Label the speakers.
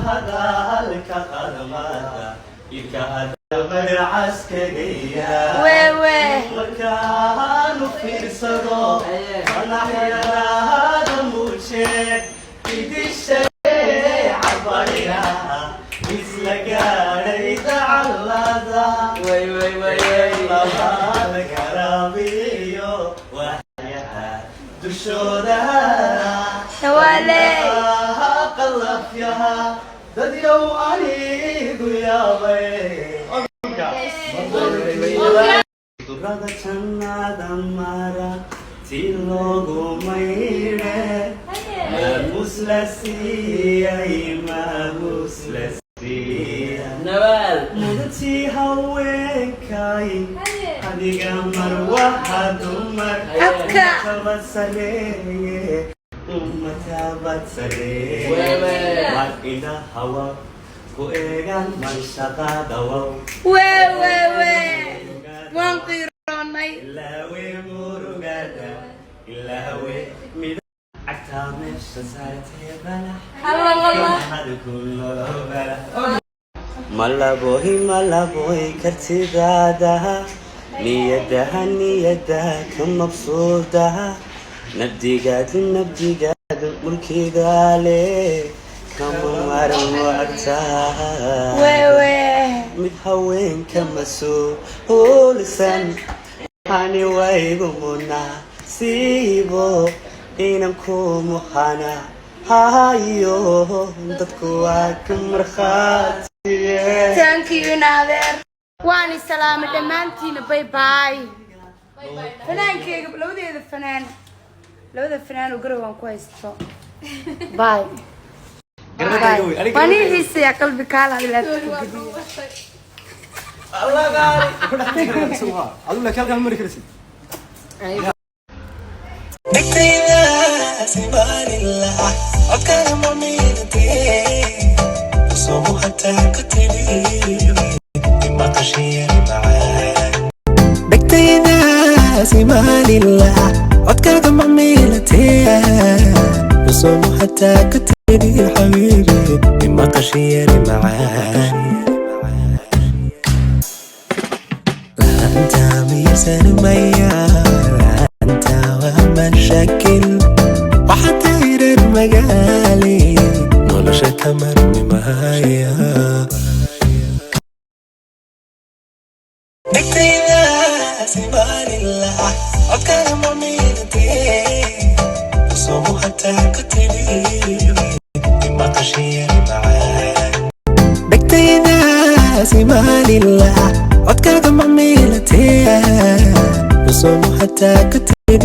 Speaker 1: هذا الكهرباء يكاد العسكرية وكانوا في صدو ونحيا هذا موشي في الشيء عبرنا مثل قاري تعلذا الله كرابيو وحيا دشودها
Speaker 2: توالي
Speaker 1: قلب فيها دديو أنيق يا بي Durada channada mara tilogo maire muslasiya ima muslasiya
Speaker 3: نوال
Speaker 1: mudati hawenkai adiga marwa hadumar tabassare ummata batsare mar ina hawa kuegan manshaqa dawa
Speaker 2: وانقيروني
Speaker 1: ilawe murugada ilawe mid actamesh sasarte bala
Speaker 2: الله
Speaker 1: hadu kullo bala malabohi kartidada niyada kamabsuda nabdigad mulkidale kama marmo agta mid haween kama soo lisan hani waygumuna siibo inaan ku muhana hayo dadku waa ka markhaatiye
Speaker 2: thank you naadeer waan salaam dhamaantiina bye bye fanaankeyga labada fanaan oo garow aan ku haysto bye وأنا هسه يا قلبي كالا لا تقدي
Speaker 1: الله غالي
Speaker 4: أقول لك يلا المري كرسي
Speaker 5: نكتينا سبحان الله أكثر مميتي صومو حتى كتير ما تشير معاك نكتينا سبحان الله أكثر مميتي صومو حتى كتير حبيبي ما تشير معاك لا أنت ميسر ميا أنت وهم شكل وحتير المجالي نولش تمر معايا نكتينا سبحان الله أكثر مميتي صومو حتى كتير ما تشير معاك نكتينا سبحان الله أكثر مميتي صومو حتى كتير